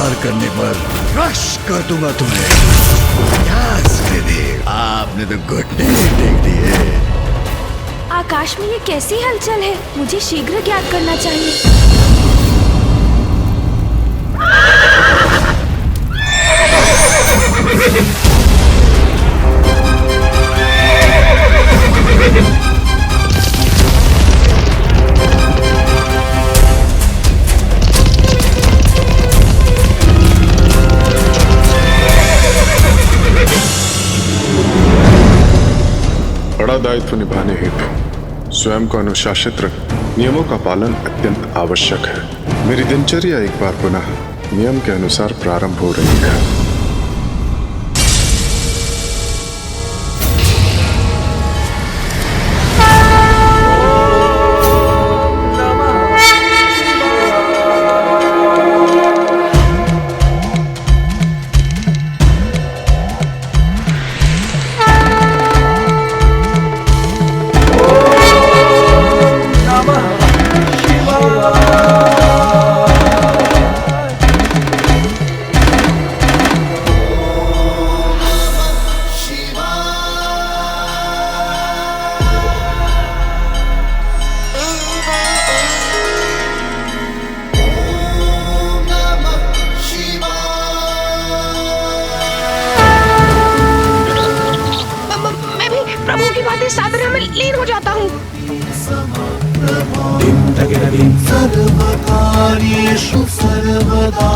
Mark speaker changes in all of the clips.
Speaker 1: इंतजार करने पर क्रश कर दूंगा तुम्हें। यस ग्रेनेड, आपने तो घुटने देख दिए।
Speaker 2: आकाश में ये कैसी हलचल है? मुझे शीघ्र ज्ञात करना चाहिए।
Speaker 3: बड़ा दायित्व निभाने हेतु स्वयं को अनुशासित रख नियमों का पालन अत्यंत आवश्यक है। मेरी दिनचर्या एक बार पुनः नियम के अनुसार प्रारंभ हो रही है।
Speaker 2: प्रभु की बातें साधना में लीन हो जाता हूँ।
Speaker 4: सर्वकार्येषु सर्वदा।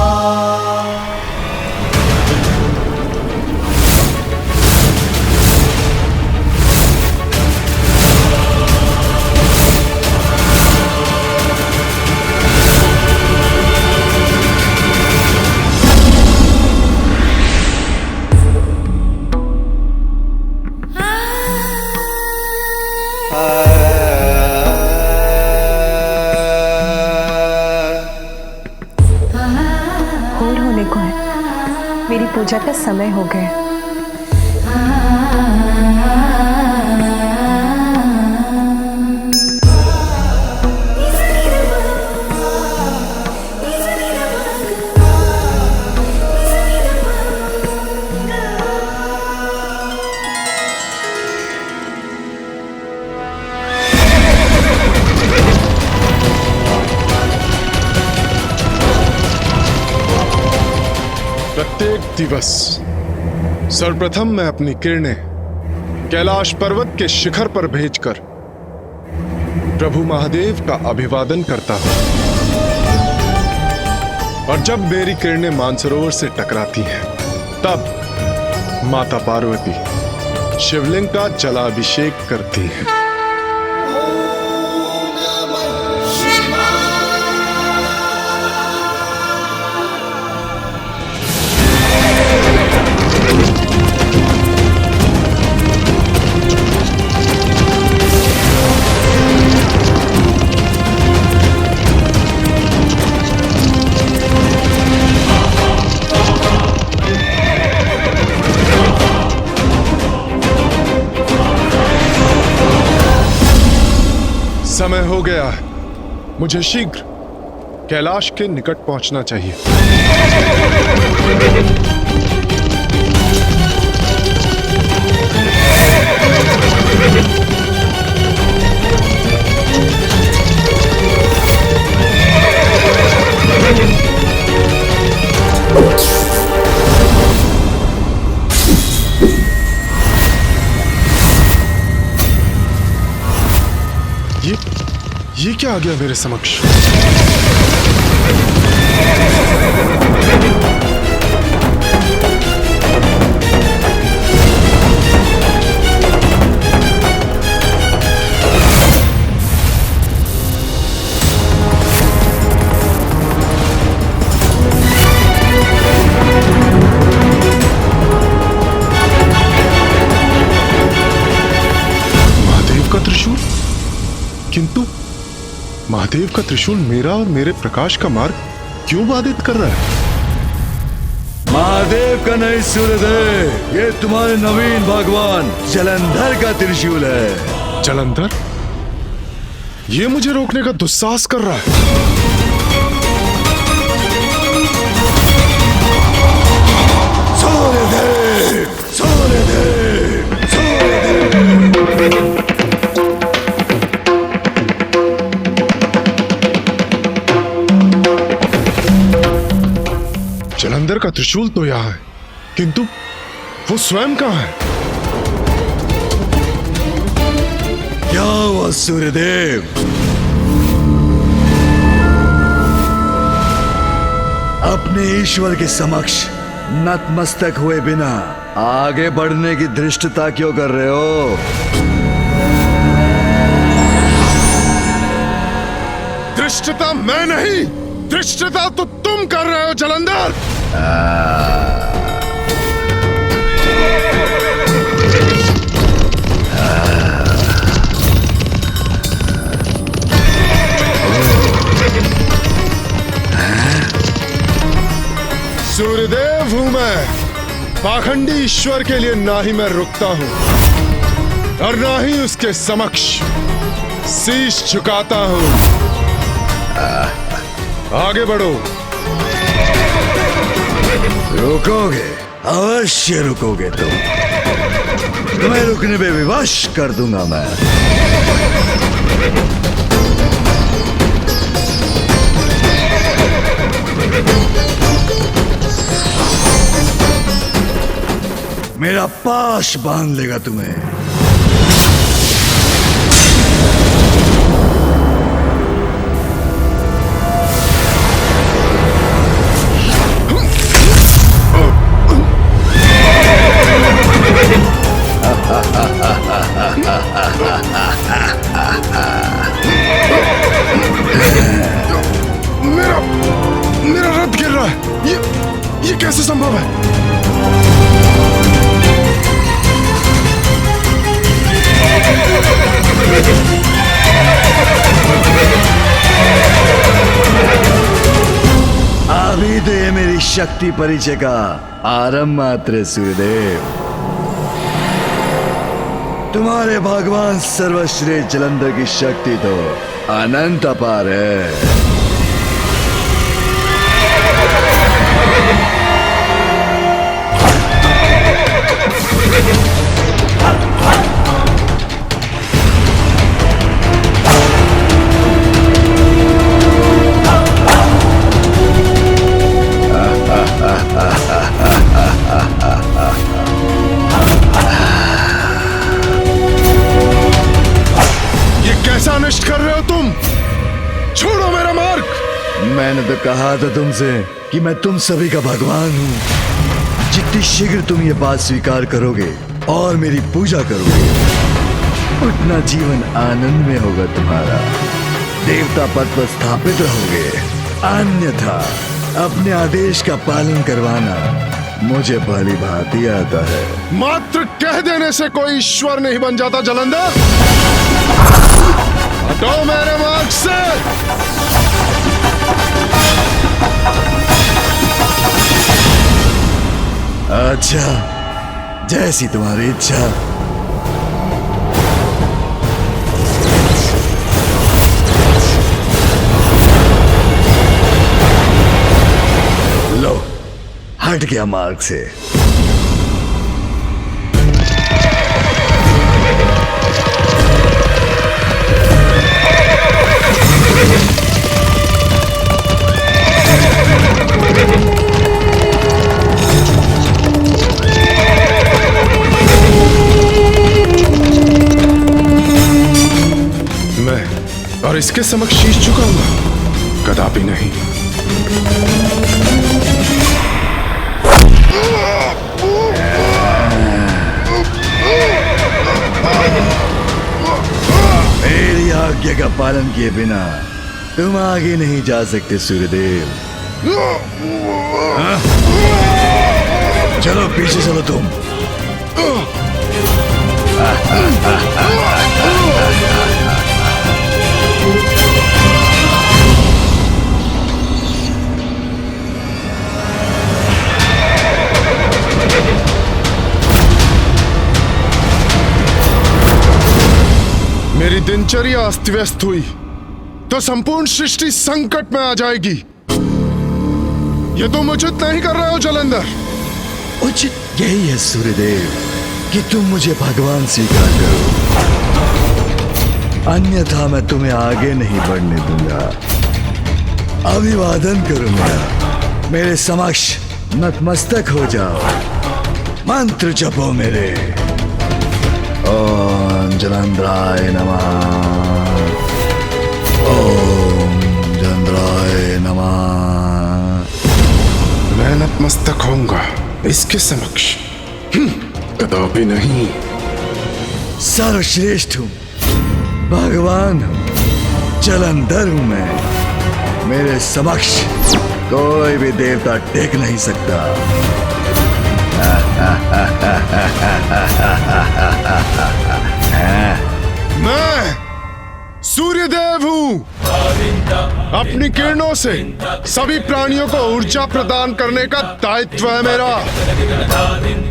Speaker 5: होर होने को है, मेरी पूजा का समय हो गया।
Speaker 3: प्रत्येक दिवस सर्वप्रथम मैं अपनी किरणें कैलाश पर्वत के शिखर पर भेजकर प्रभु महादेव का अभिवादन करता हूं, और जब मेरी किरणें मानसरोवर से टकराती हैं, तब माता पार्वती शिवलिंग का जलाभिषेक करती हैं। समय हो गया है, मुझे शीघ्र कैलाश के निकट पहुंचना चाहिए। ये क्या आ गया मेरे समक्ष? महादेव का त्रिशूल, किंतु महादेव का त्रिशूल मेरा और मेरे प्रकाश का मार्ग क्यों बाधित कर रहा है?
Speaker 1: महादेव का नहीं सूर्यदेव, ये तुम्हारे नवीन भगवान जलंधर का त्रिशूल है।
Speaker 3: जलंधर? ये मुझे रोकने का दुस्साहस कर रहा है।
Speaker 1: सूर्यदेव, सूर्यदेव, सूर्यदेव।
Speaker 3: जलंधर का त्रिशूल तो यहाँ है, किंतु वो स्वयं कहाँ है?
Speaker 1: क्या हुआ सूर्यदेव? अपने ईश्वर के समक्ष नतमस्तक हुए बिना आगे बढ़ने की धृष्टता क्यों कर रहे हो?
Speaker 3: धृष्टता मैं नहीं, धृष्टता तो तुम कर रहे हो जलंधर। सूर्यदेव हूं मैं, पाखंडी ईश्वर के लिए ना ही मैं रुकता हूं और ना ही उसके समक्ष शीश झुकाता हूं। आगे बढ़ो।
Speaker 1: रुकोगे? अवश्य रुकोगे तुम। तुम्हें रुकने पे विवश कर दूंगा मैं। मेरा पाश बांध लेगा तुम्हें।
Speaker 3: मेरा रथ गिर रहा है। ये कैसे संभव है?
Speaker 1: अभी तो ये मेरी शक्ति परिचय का आरंभ मात्र है सूर्यदेव। तुम्हारे भगवान सर्वश्रेष्ठ जलंधर की शक्ति तो अनंत अपार है।
Speaker 3: कैसा अनिष्ट कर रहे हो तुम? छोड़ो मेरा मार्ग।
Speaker 1: मैंने तो कहा था तुमसे कि मैं तुम सभी का भगवान हूं। जितनी शीघ्र तुम ये बात स्वीकार करोगे और मेरी पूजा करोगे, उतना जीवन आनंद में होगा तुम्हारा। देवता पद पर स्थापित रहोगे। अन्यथा अपने आदेश का पालन करवाना मुझे भली भांति आता है।
Speaker 3: मात्र कह देने से कोई ईश्वर नहीं बन जाता जलंधर। हटो मेरे मार्ग से।
Speaker 1: अच्छा, जैसी तुम्हारी इच्छा। लो, हट गया मार्ग से।
Speaker 3: और इसके समक्ष शीश झुकाऊंगा? कदापि नहीं।
Speaker 1: मेरी आज्ञा का पालन किए बिना तुम आगे नहीं जा सकते सूर्यदेव। हाँ? चलो पीछे चलो तुम।
Speaker 3: मेरी दिनचर्या अस्त व्यस्त हुई तो संपूर्ण सृष्टि संकट में आ जाएगी। ये तुम उचित नहीं कर रहे हो जलंधर।
Speaker 1: उचित यही है सूर्यदेव कि तुम मुझे भगवान स्वीकार करो, अन्यथा मैं तुम्हें आगे नहीं बढ़ने दूंगा। अभिवादन करो मेरे समक्ष नतमस्तक हो जाओ, मंत्र जपो मेरे। ओम जलंधराय नमः, ओम जलंधराय नमः।
Speaker 3: मैं नतमस्तक होऊंगा इसके समक्ष? कदापि नहीं।
Speaker 1: सर्वश्रेष्ठ हूं, भगवान हूं, जलंधर हूं मैं। मेरे समक्ष कोई भी देवता टेक नहीं सकता।
Speaker 3: मैं सूर्यदेव हूं। अपनी किरणों से सभी प्राणियों को ऊर्जा प्रदान करने का दायित्व है मेरा।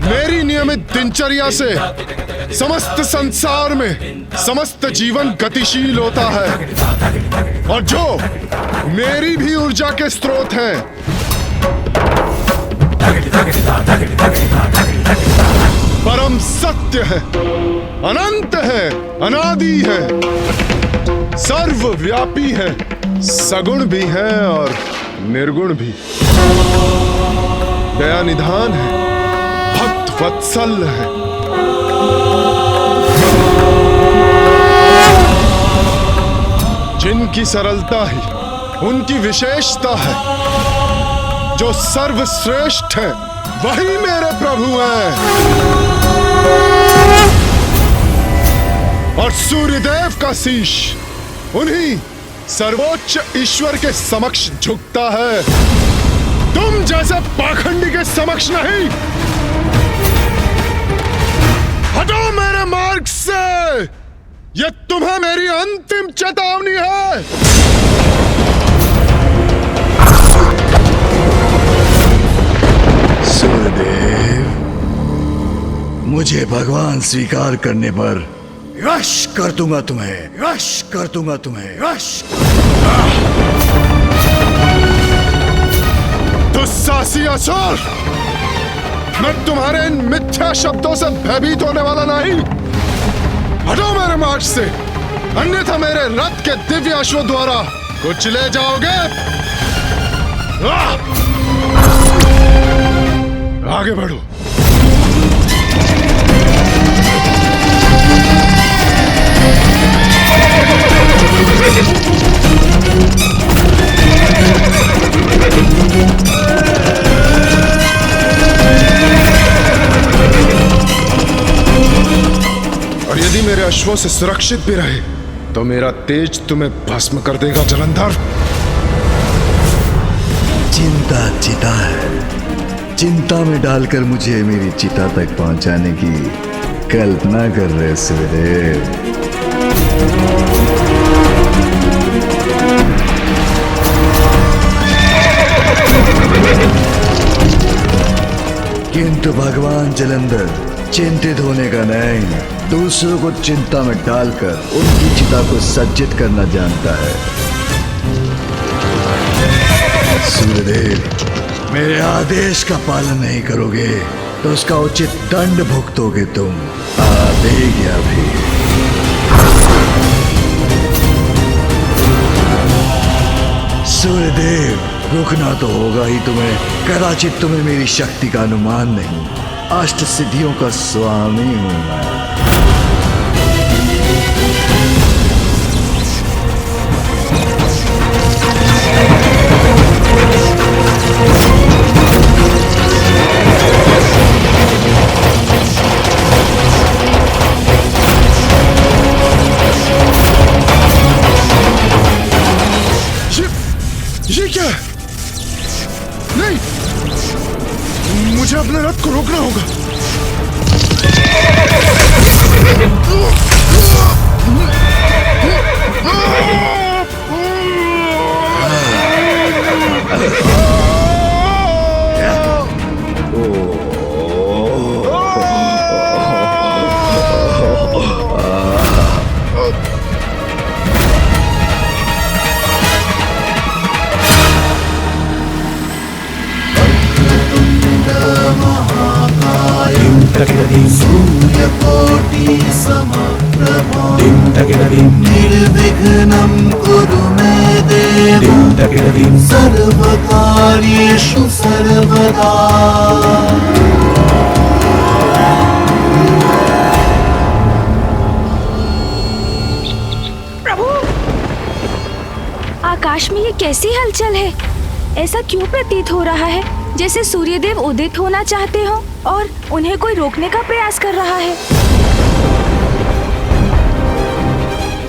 Speaker 3: मेरी नियमित दिनचर्या से समस्त संसार में समस्त जीवन गतिशील होता है, और जो मेरी भी ऊर्जा के स्रोत हैं, परम सत्य है, अनंत है, अनादि है, सर्वव्यापी है, सगुण भी है और निर्गुण भी, दया निधान है, भक्त वत्सल है। जिनकी सरलता ही उनकी विशेषता है, जो सर्वश्रेष्ठ है वही मेरे प्रभु हैं। और सूर्यदेव का शीश उन्हीं सर्वोच्च ईश्वर के समक्ष झुकता है, तुम जैसे पाखंडी के समक्ष नहीं। हटो मेरे मार्ग से, यह तुम्हें मेरी अंतिम चेतावनी है।
Speaker 1: सूर्यदेव, मुझे भगवान स्वीकार करने पर यश कर दूंगा तुम्हें, यश कर दूंगा तुम्हें, यश।
Speaker 3: दुस्साहसी असुर, मैं तुम्हारे इन मिथ्या शब्दों से भयभीत होने वाला नहीं। हटो मेरे मार्ग से, अन्यथा मेरे रथ के दिव्य अश्वों द्वारा कुचले जाओगे। आगे बढ़ो। और यदि मेरे अश्वों से सुरक्षित भी रहे तो मेरा तेज तुम्हें भस्म कर देगा जलंधर।
Speaker 1: चिंता चिता है, चिंता में डालकर मुझे मेरी चिता तक पहुंचाने की कल्पना कर रहे सूर्यदेव। किंतु भगवान जलंधर चिंतित होने का नहीं, दूसरों को चिंता में डालकर उनकी चिता को सज्जित करना जानता है। सूर्यदेव, मेरे आदेश का पालन नहीं करोगे तो उसका उचित दंड भुगतोगे तुम। आ गया भी। सूर्यदेव, रुकना तो होगा ही तुम्हें। कदाचित तुम्हें मेरी शक्ति का अनुमान नहीं, अष्ट सिद्धियों का स्वामी हूं मैं।
Speaker 3: ये क्या है? नहीं, मुझे अपने रथ को रोकना होगा।
Speaker 4: प्रभो निर्विघ्नं कुरु मे देव सर्वकार्येषु सर्वदा।
Speaker 2: प्रभु, आकाश में ये कैसी हलचल है? ऐसा क्यों प्रतीत हो रहा है जैसे सूर्यदेव उदित होना चाहते हो और उन्हें कोई रोकने का प्रयास कर रहा है।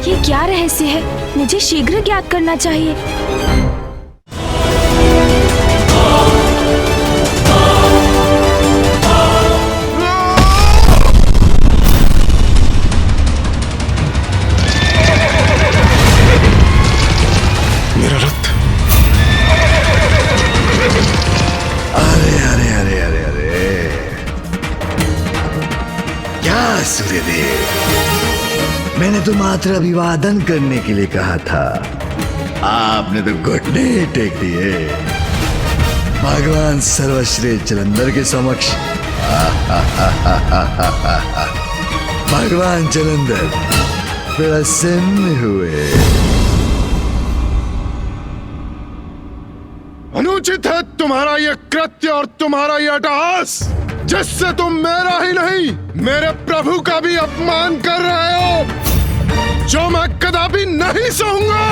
Speaker 2: ये क्या रहस्य है? मुझे शीघ्र ज्ञात करना चाहिए।
Speaker 3: मेरा रथ।
Speaker 1: अरे क्या सूर्यदेव, मैंने तो मात्र अभिवादन करने के लिए कहा था, आपने तो घुटने ही टेक दिए भगवान सर्वश्रेष्ठ जलंधर के समक्ष। भगवान जलंधर प्रसन्न हुए।
Speaker 3: अनुचित है तुम्हारा यह कृत्य और तुम्हारा यह अट्टहास, जिससे तुम मेरा ही नहीं मेरे प्रभु का भी अपमान कर रहे हो, जो मैं कदापि नहीं सहूंगा।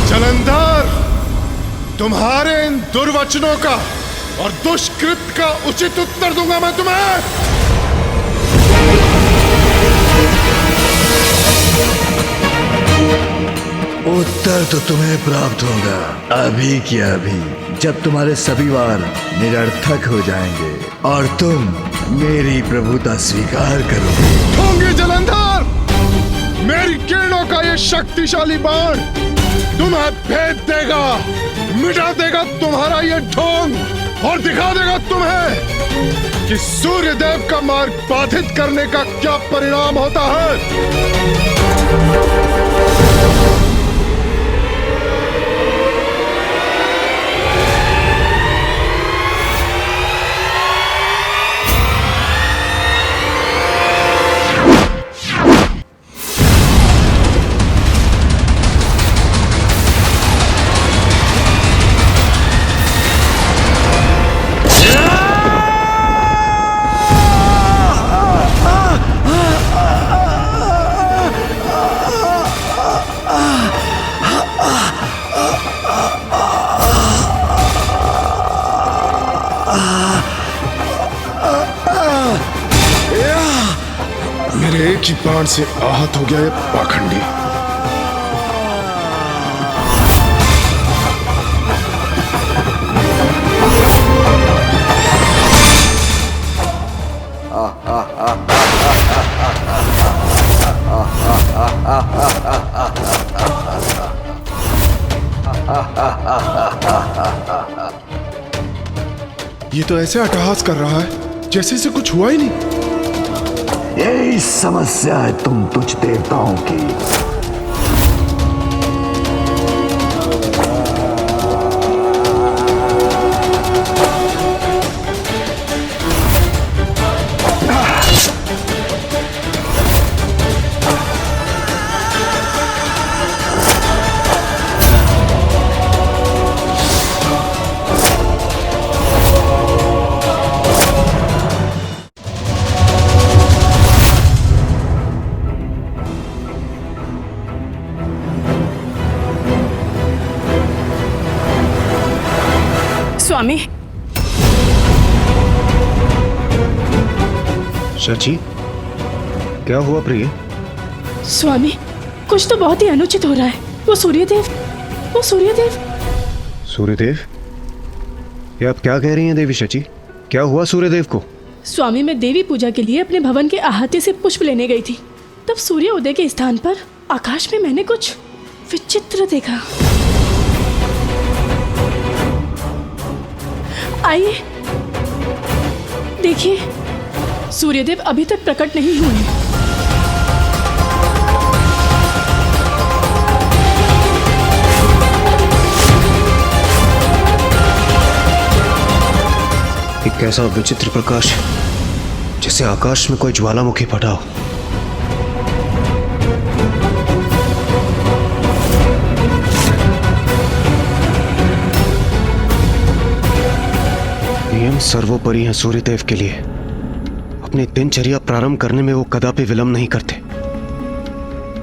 Speaker 3: जलंधर, तुम्हारे इन दुर्वचनों का और दुष्कृत का उचित उत्तर दूंगा मैं तुम्हें।
Speaker 1: उत्तर तो तुम्हें प्राप्त होगा अभी की अभी, जब तुम्हारे सभी वार निरर्थक हो जाएंगे और तुम मेरी प्रभुता स्वीकार करोगे।
Speaker 3: होंगे जलंधर, मेरी किरणों का ये शक्तिशाली बाण तुम्हें भेद देगा, मिटा देगा तुम्हारा ये ढोंग और दिखा देगा तुम्हें कि सूर्यदेव का मार्ग बाधित करने का क्या परिणाम होता है। मेरे एक ही बाण से आहत हो गया ये पाखंडी। ये तो ऐसे अट्टहास कर रहा है जैसे इसे कुछ हुआ ही नहीं।
Speaker 1: यही समस्या है तुम तुझ देवताओं की।
Speaker 6: स्वामी,
Speaker 7: शची, क्या हुआ प्रिय?
Speaker 6: स्वामी, कुछ तो बहुत ही अनुचित हो रहा है। वो सूर्यदेव।
Speaker 7: सूर्यदेव? ये आप क्या कह रही हैं देवी शची? क्या हुआ सूर्यदेव को?
Speaker 6: स्वामी, मैं देवी पूजा के लिए अपने भवन के अहाते से पुष्प लेने गई थी, तब सूर्य उदय के स्थान पर आकाश में मैंने कुछ विचित्र देखा। आइए देखिए, सूर्यदेव अभी तक प्रकट नहीं हुए।
Speaker 7: कैसा विचित्र प्रकाश, जैसे आकाश में कोई ज्वालामुखी फटा हो। नियम सर्वोपरि हैं सूर्यदेव के लिए। अपनी दिनचर्या प्रारंभ करने में वो कदापि विलंब नहीं करते,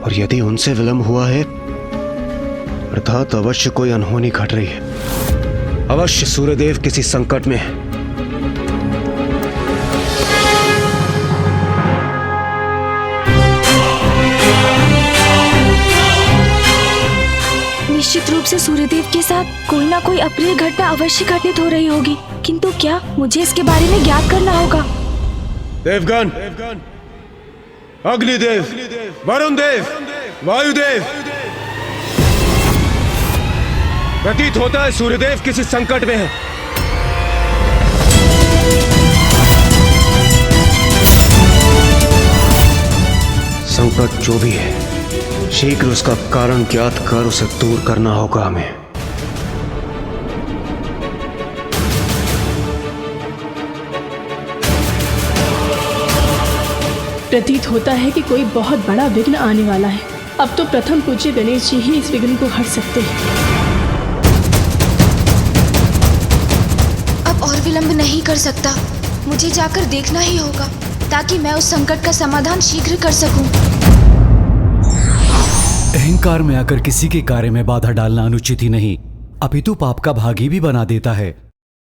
Speaker 7: और यदि उनसे विलंब हुआ है अर्थात अवश्य कोई अनहोनी घट रही है। अवश्य सूर्यदेव किसी संकट में है।
Speaker 2: निश्चित रूप से सूर्यदेव के साथ कोई ना कोई अप्रिय घटना अवश्य घटित हो रही होगी, किंतु क्या, मुझे इसके बारे में ज्ञात करना होगा।
Speaker 7: देवगण, अग्निदेव, वरुण देव, वायुदेव, प्रतीत होता है सूर्यदेव किसी संकट में है। संकट जो भी है, शीघ्र उसका कारण ज्ञात कर उसे दूर करना होगा हमें।
Speaker 6: प्रतीत होता है कि कोई बहुत बड़ा विघ्न आने वाला है। अब तो प्रथम पूज्य गणेश जी ही इस विघ्न को हर सकते हैं।
Speaker 8: अब और विलंब नहीं कर सकता, मुझे जाकर देखना ही होगा ताकि मैं उस संकट का समाधान शीघ्र कर सकूं।
Speaker 9: अहंकार में आकर किसी के कार्य में बाधा डालना अनुचित ही नहीं, अपितु पाप का भागी भी बना देता है।